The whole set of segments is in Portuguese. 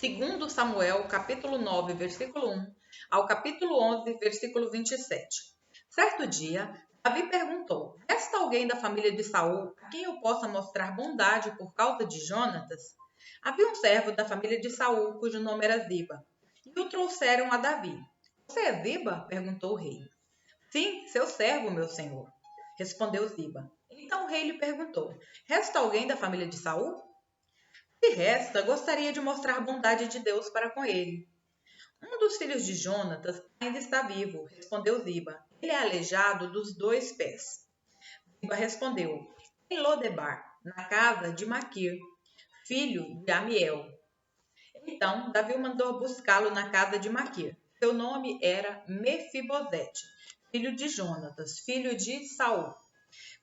Segundo Samuel, capítulo 9, versículo 1 ao capítulo 11, versículo 27. Certo dia, Davi perguntou: resta alguém da família de Saul a quem eu possa mostrar bondade por causa de Jonatas? Havia um servo da família de Saul, cujo nome era Ziba, e o trouxeram a Davi. Você é Ziba? Perguntou o rei. Sim, seu servo, meu senhor, respondeu Ziba. Então o rei lhe perguntou: resta alguém da família de Saul? Se resta, gostaria de mostrar bondade de Deus para com ele. Um dos filhos de Jonatas ainda está vivo, respondeu Ziba. Ele é aleijado dos 2 pés. Ziba respondeu: em Lodebar, na casa de Maquir, filho de Amiel. Então Davi mandou buscá-lo na casa de Maquir. Seu nome era Mefibosete, filho de Jonatas, filho de Saul.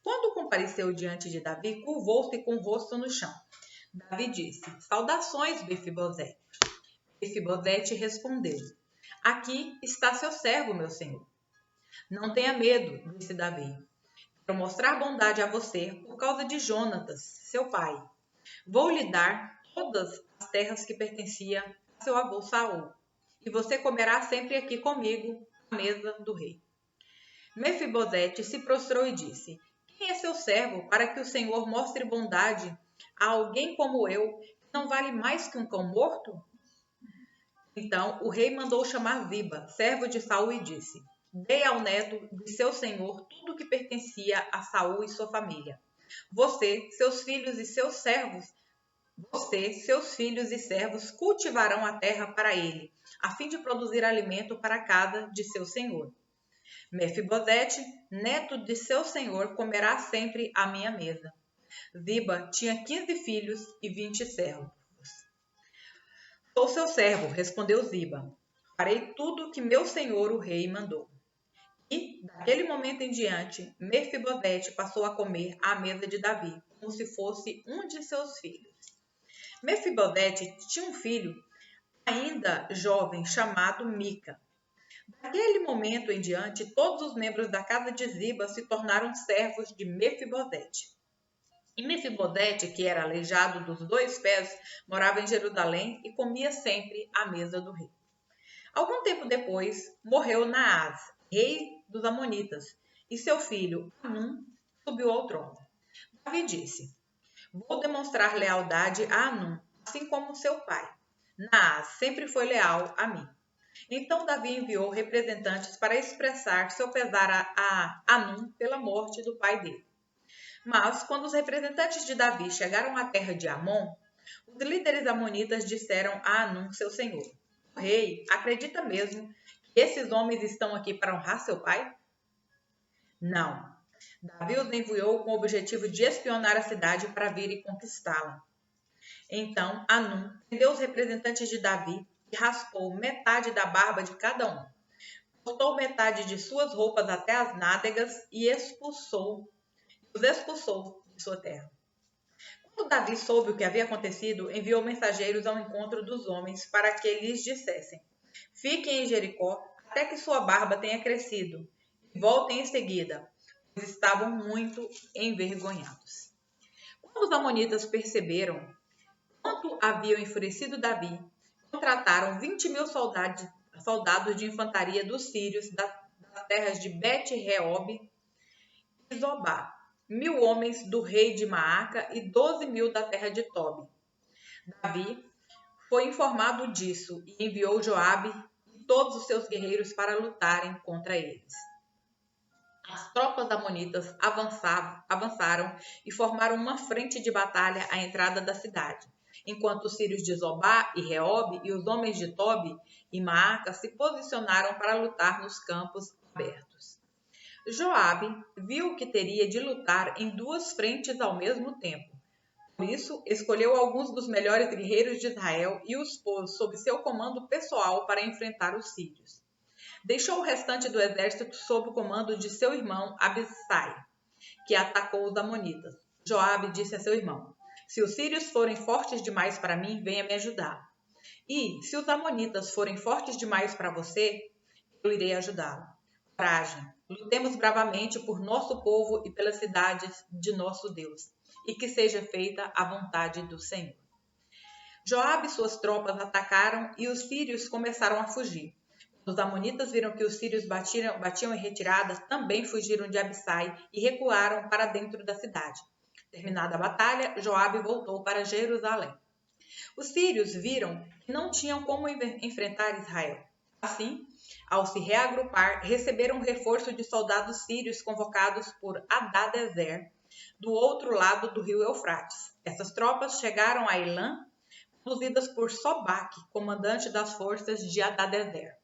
Quando compareceu diante de Davi, curvou-se com o rosto no chão. Davi disse: saudações, Mefibosete. Mefibosete respondeu: aqui está seu servo, meu senhor. Não tenha medo, disse Davi. Quero mostrar bondade a você por causa de Jonatas, seu pai. Vou lhe dar todas as terras que pertenciam a seu avô Saul, e você comerá sempre aqui comigo à mesa do rei. Mefibosete se prostrou e disse: quem é seu servo para que o Senhor mostre bondade a alguém como eu, que não vale mais que um cão morto? Então o rei mandou chamar Ziba, servo de Saul, e disse: dei ao neto de seu senhor tudo o que pertencia a Saul e sua família. Você, seus filhos e servos cultivarão a terra para ele, a fim de produzir alimento para a casa de seu senhor. Mefibosete, neto de seu senhor, comerá sempre à minha mesa. Ziba tinha 15 filhos e 20 servos. Sou seu servo, respondeu Ziba. Farei tudo o que meu senhor o rei mandou. E, daquele momento em diante, Mefibosete passou a comer à mesa de Davi, como se fosse um de seus filhos. Mefibosete tinha um filho ainda jovem chamado Mica. Daquele momento em diante, todos os membros da casa de Ziba se tornaram servos de Mefibosete. E Mefibosete, que era aleijado dos 2 pés, morava em Jerusalém e comia sempre à mesa do rei. Algum tempo depois, morreu Naás, rei dos Amonitas, e seu filho Hanum subiu ao trono. Davi disse: vou demonstrar lealdade a Hanum, assim como seu pai. Naás sempre foi leal a mim. Então Davi enviou representantes para expressar seu pesar a Hanum pela morte do pai dele. Mas, quando os representantes de Davi chegaram à terra de Amon, os líderes amonitas disseram a Hanum, seu senhor: o rei acredita mesmo que esses homens estão aqui para honrar seu pai? Não. Davi os enviou com o objetivo de espionar a cidade para vir e conquistá-la. Então Hanum prendeu os representantes de Davi e raspou metade da barba de cada um. Cortou metade de suas roupas até as nádegas e os expulsou de sua terra. Quando Davi soube o que havia acontecido, enviou mensageiros ao encontro dos homens para que lhes dissessem: fiquem em Jericó até que sua barba tenha crescido e voltem em seguida, pois estavam muito envergonhados. Quando os amonitas perceberam quanto haviam enfurecido Davi, contrataram 20.000 soldados de infantaria dos sírios das terras de Bet-Reob e Zobá, 1.000 homens do rei de Maaca e 12.000 da terra de Tobi. Davi foi informado disso e enviou Joabe e todos os seus guerreiros para lutarem contra eles. As tropas amonitas avançaram e formaram uma frente de batalha à entrada da cidade, enquanto os sírios de Zobá e Reob e os homens de Tobi e Maaca se posicionaram para lutar nos campos abertos. Joabe viu que teria de lutar em 2 frentes ao mesmo tempo. Por isso, escolheu alguns dos melhores guerreiros de Israel e os pôs sob seu comando pessoal para enfrentar os sírios. Deixou o restante do exército sob o comando de seu irmão Abissai, que atacou os amonitas. Joabe disse a seu irmão: se os sírios forem fortes demais para mim, venha me ajudar. E, se os amonitas forem fortes demais para você, eu irei ajudá-lo. Coragem, lutemos bravamente por nosso povo e pelas cidades de nosso Deus, e que seja feita a vontade do Senhor. Joabe e suas tropas atacaram e os sírios começaram a fugir. Os amonitas viram que os sírios batiam em retirada, também fugiram de Abissai e recuaram para dentro da cidade. Terminada a batalha, Joabe voltou para Jerusalém. Os sírios viram que não tinham como enfrentar Israel. Assim, ao se reagrupar, receberam um reforço de soldados sírios convocados por Hadadezer, do outro lado do rio Eufrates. Essas tropas chegaram a Elã, conduzidas por Sobaque, comandante das forças de Hadadezer.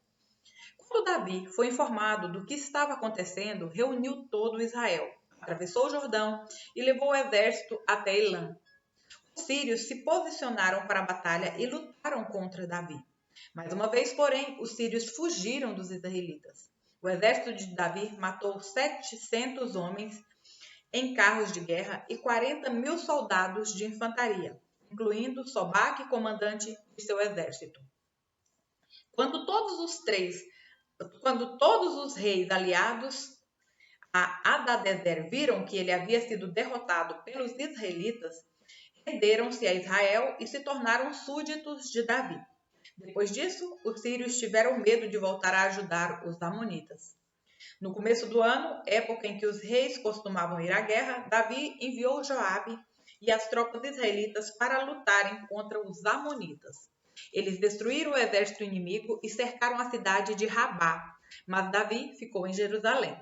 Quando Davi foi informado do que estava acontecendo, reuniu todo Israel, atravessou o Jordão e levou o exército até Elã. Os sírios se posicionaram para a batalha e lutaram contra Davi. Mais uma vez, porém, os sírios fugiram dos israelitas. O exército de Davi matou 700 homens em carros de guerra e 40.000 soldados de infantaria, incluindo Sobaque, comandante de seu exército. Quando todos os reis aliados a Hadadezer viram que ele havia sido derrotado pelos israelitas, renderam-se a Israel e se tornaram súditos de Davi. Depois disso, os sírios tiveram medo de voltar a ajudar os amonitas. No começo do ano, época em que os reis costumavam ir à guerra, Davi enviou Joabe e as tropas israelitas para lutarem contra os amonitas. Eles destruíram o exército inimigo e cercaram a cidade de Rabá, mas Davi ficou em Jerusalém.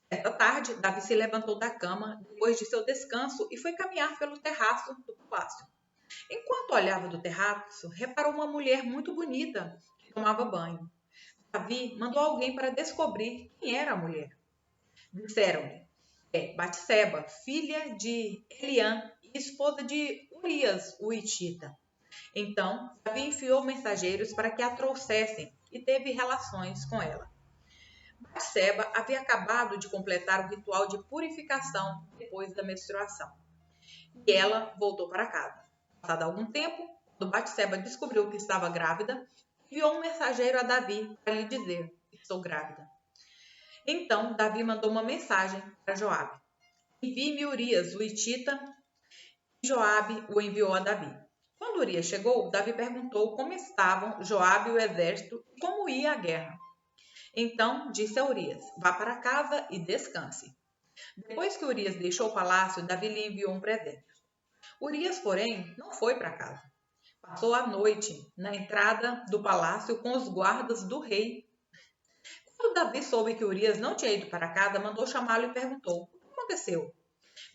Esta tarde, Davi se levantou da cama depois de seu descanso e foi caminhar pelo terraço do palácio. Enquanto olhava do terraço, reparou uma mulher muito bonita que tomava banho. Davi mandou alguém para descobrir quem era a mulher. Disseram-lhe: é Batseba, filha de Eliã e esposa de Urias, o hitita. Então, Davi enviou mensageiros para que a trouxessem e teve relações com ela. Batseba havia acabado de completar o ritual de purificação depois da menstruação. E ela voltou para casa. Passado algum tempo, quando Batseba descobriu que estava grávida, enviou um mensageiro a Davi para lhe dizer: estou grávida. Então, Davi mandou uma mensagem para Joabe: envie-me Urias, o hitita. E Joabe o enviou a Davi. Quando Urias chegou, Davi perguntou como estavam Joabe e o exército e como ia a guerra. Então disse a Urias: vá para casa e descanse. Depois que Urias deixou o palácio, Davi lhe enviou um presente. Urias, porém, não foi para casa. Passou a noite na entrada do palácio com os guardas do rei. Quando Davi soube que Urias não tinha ido para casa, mandou chamá-lo e perguntou: o que aconteceu?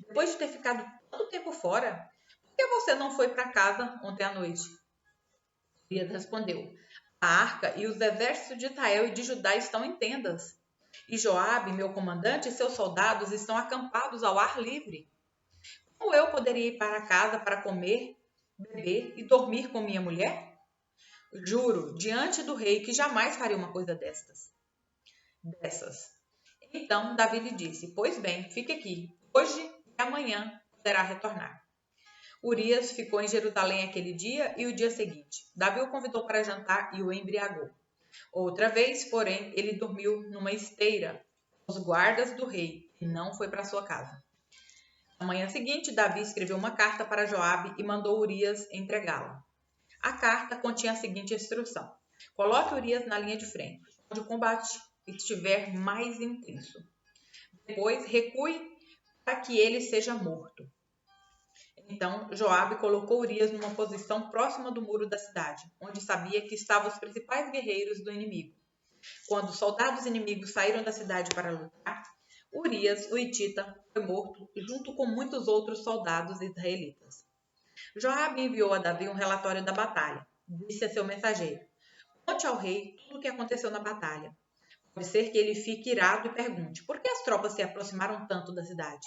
Depois de ter ficado tanto tempo fora, por que você não foi para casa ontem à noite? Urias respondeu: a arca e os exércitos de Israel e de Judá estão em tendas. E Joabe, meu comandante, e seus soldados estão acampados ao ar livre. Como eu poderia ir para casa para comer, beber e dormir com minha mulher? Juro, diante do rei, que jamais faria uma coisa dessas. Então Davi lhe disse: pois bem, fique aqui. Hoje e amanhã poderá retornar. Urias ficou em Jerusalém aquele dia e o dia seguinte. Davi o convidou para jantar e o embriagou. Outra vez, porém, ele dormiu numa esteira com os guardas do rei e não foi para sua casa. Na manhã seguinte, Davi escreveu uma carta para Joabe e mandou Urias entregá-la. A carta continha a seguinte instrução: coloque Urias na linha de frente, onde o combate estiver mais intenso. Depois, recue para que ele seja morto. Então, Joabe colocou Urias numa posição próxima do muro da cidade, onde sabia que estavam os principais guerreiros do inimigo. Quando os soldados inimigos saíram da cidade para lutar, Urias, o hitita, foi morto junto com muitos outros soldados israelitas. Joabe enviou a Davi um relatório da batalha. Disse a seu mensageiro: conte ao rei tudo o que aconteceu na batalha. Pode ser que ele fique irado e pergunte: por que as tropas se aproximaram tanto da cidade?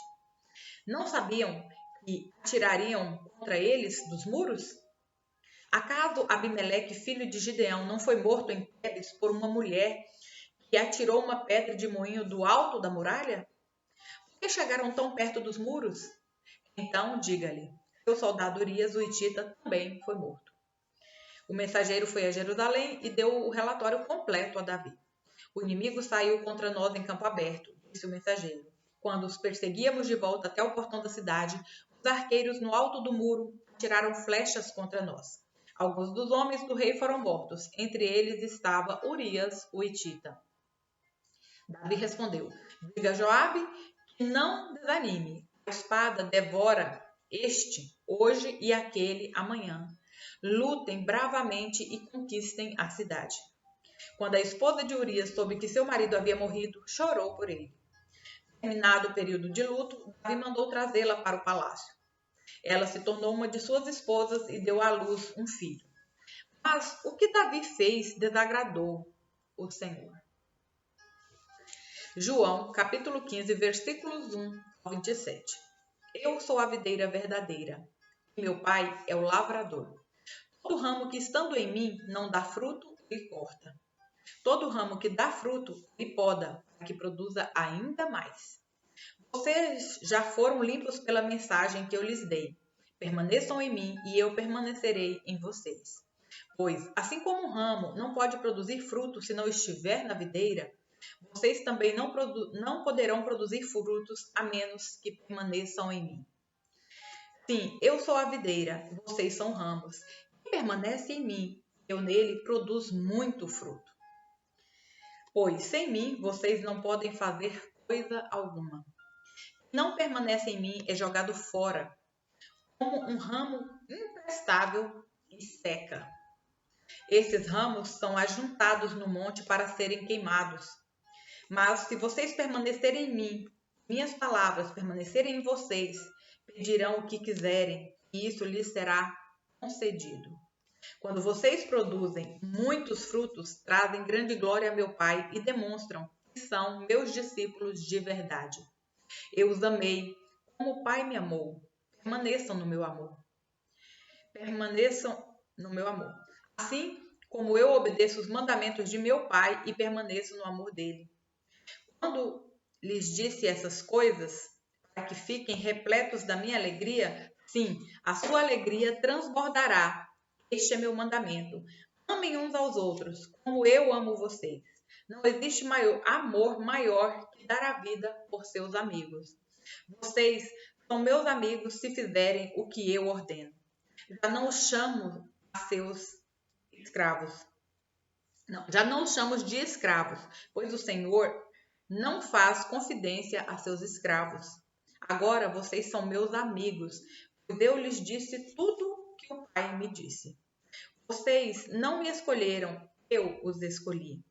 Não sabiam que atirariam contra eles dos muros? Acaso Abimeleque, filho de Gideão, não foi morto em Tebes por uma mulher que atirou uma pedra de moinho do alto da muralha? Por que chegaram tão perto dos muros? Então diga-lhe: seu soldado Urias, o hitita, também foi morto. O mensageiro foi a Jerusalém e deu o relatório completo a Davi. O inimigo saiu contra nós em campo aberto, disse o mensageiro. Quando os perseguíamos de volta até o portão da cidade, os arqueiros no alto do muro tiraram flechas contra nós. Alguns dos homens do rei foram mortos, entre eles estava Urias, o hitita. Davi respondeu: diga a Joabe que não desanime. A espada devora este hoje e aquele amanhã. Lutem bravamente e conquistem a cidade. Quando a esposa de Urias soube que seu marido havia morrido, chorou por ele. Terminado o período de luto, Davi mandou trazê-la para o palácio. Ela se tornou uma de suas esposas e deu à luz um filho. Mas o que Davi fez desagradou o Senhor. João, capítulo 15, versículos 1 ao 27. Eu sou a videira verdadeira, e meu pai é o lavrador. Todo ramo que estando em mim não dá fruto, ele corta. Todo ramo que dá fruto, ele poda, para que produza ainda mais. Vocês já foram limpos pela mensagem que eu lhes dei. Permaneçam em mim e eu permanecerei em vocês. Pois, assim como um ramo não pode produzir fruto se não estiver na videira, vocês também não poderão produzir frutos a menos que permaneçam em mim. Sim, eu sou a videira, vocês são ramos. Quem permanece em mim, eu nele produzo muito fruto. Pois sem mim vocês não podem fazer coisa alguma. Quem não permanece em mim é jogado fora, como um ramo imprestável e seca. Esses ramos são ajuntados no monte para serem queimados. Mas se vocês permanecerem em mim, minhas palavras permanecerem em vocês, pedirão o que quiserem, e isso lhes será concedido. Quando vocês produzem muitos frutos, trazem grande glória a meu Pai e demonstram que são meus discípulos de verdade. Eu os amei como o Pai me amou. Permaneçam no meu amor. Permaneçam no meu amor. Assim como eu obedeço os mandamentos de meu Pai e permaneço no amor dele. Quando lhes disse essas coisas, para que fiquem repletos da minha alegria, sim, a sua alegria transbordará. Este é meu mandamento. Amem uns aos outros, como eu amo vocês. Não existe amor maior que dar a vida por seus amigos. Vocês são meus amigos se fizerem o que eu ordeno. Já não os chamo a seus escravos. Já não os chamo de escravos, pois o Senhor não faz confidência a seus escravos. Agora vocês são meus amigos, pois eu lhes disse tudo que o Pai me disse. Vocês não me escolheram, eu os escolhi.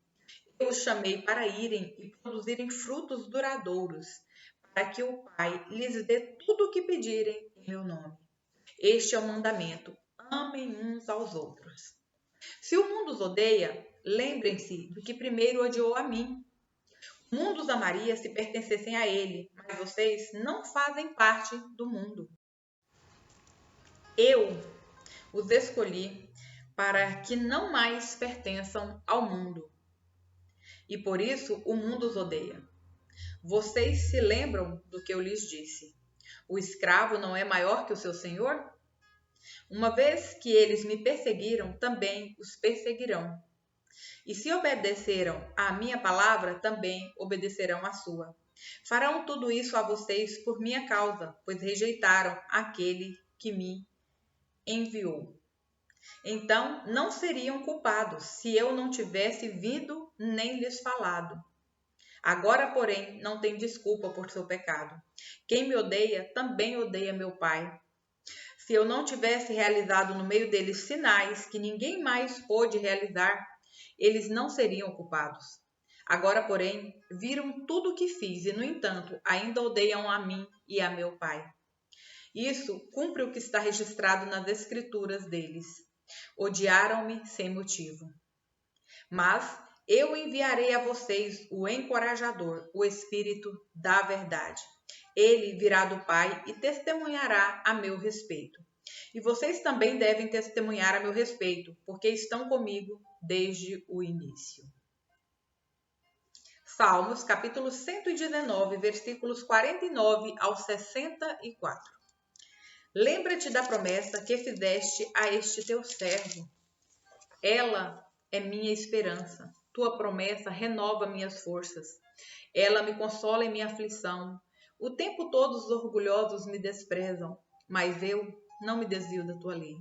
Eu os chamei para irem e produzirem frutos duradouros, para que o Pai lhes dê tudo o que pedirem em meu nome. Este é o mandamento: amem uns aos outros. Se o mundo os odeia, lembrem-se do que primeiro odiou a mim. O mundo os amaria se pertencessem a ele, mas vocês não fazem parte do mundo. Eu os escolhi para que não mais pertençam ao mundo. E por isso o mundo os odeia. Vocês se lembram do que eu lhes disse? O escravo não é maior que o seu senhor? Uma vez que eles me perseguiram, também os perseguirão. E se obedeceram à minha palavra, também obedecerão à sua. Farão tudo isso a vocês por minha causa, pois rejeitaram aquele que me enviou. Então, não seriam culpados se eu não tivesse vindo nem lhes falado. Agora, porém, não tem desculpa por seu pecado. Quem me odeia, também odeia meu Pai. Se eu não tivesse realizado no meio deles sinais que ninguém mais pôde realizar, eles não seriam culpados. Agora, porém, viram tudo o que fiz e, no entanto, ainda odeiam a mim e a meu Pai. Isso cumpre o que está registrado nas Escrituras deles. Odiaram-me sem motivo. Mas eu enviarei a vocês o encorajador, o Espírito da verdade. Ele virá do Pai e testemunhará a meu respeito. E vocês também devem testemunhar a meu respeito, porque estão comigo desde o início. Salmos, capítulo 119, versículos 49 ao 64. Lembra-te da promessa que fizeste a este teu servo. Ela é minha esperança. Tua promessa renova minhas forças. Ela me consola em minha aflição. O tempo todo os orgulhosos me desprezam, mas eu não me desvio da tua lei.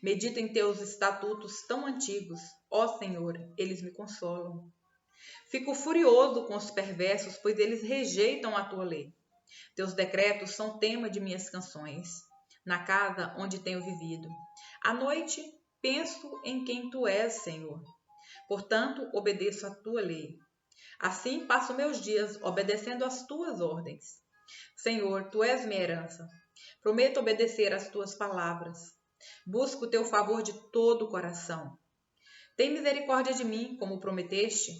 Medito em teus estatutos tão antigos, ó Senhor, eles me consolam. Fico furioso com os perversos, pois eles rejeitam a tua lei. Teus decretos são tema de minhas canções, na casa onde tenho vivido. À noite penso em quem tu és, Senhor. Portanto, obedeço a tua lei. Assim passo meus dias obedecendo às tuas ordens. Senhor, tu és minha herança. Prometo obedecer às tuas palavras. Busco o teu favor de todo o coração. Tem misericórdia de mim, como prometeste.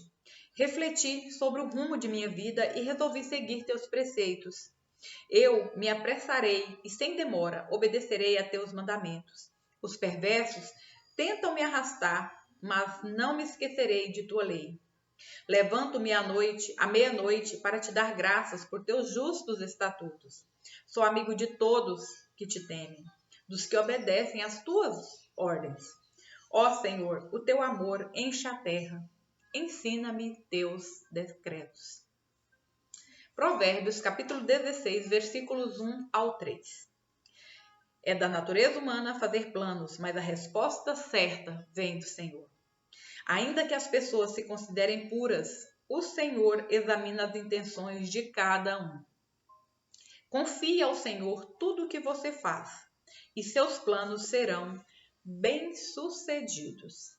Refleti sobre o rumo de minha vida e resolvi seguir teus preceitos. Eu me apressarei e sem demora obedecerei a teus mandamentos. Os perversos tentam me arrastar, mas não me esquecerei de tua lei. Levanto-me à meia-noite, para te dar graças por teus justos estatutos. Sou amigo de todos que te temem, dos que obedecem às tuas ordens. Ó Senhor, o teu amor enche a terra. Ensina-me teus decretos. Provérbios, capítulo 16, versículos 1 ao 3. É da natureza humana fazer planos, mas a resposta certa vem do Senhor. Ainda que as pessoas se considerem puras, o Senhor examina as intenções de cada um. Confie ao Senhor tudo o que você faz, e seus planos serão bem-sucedidos.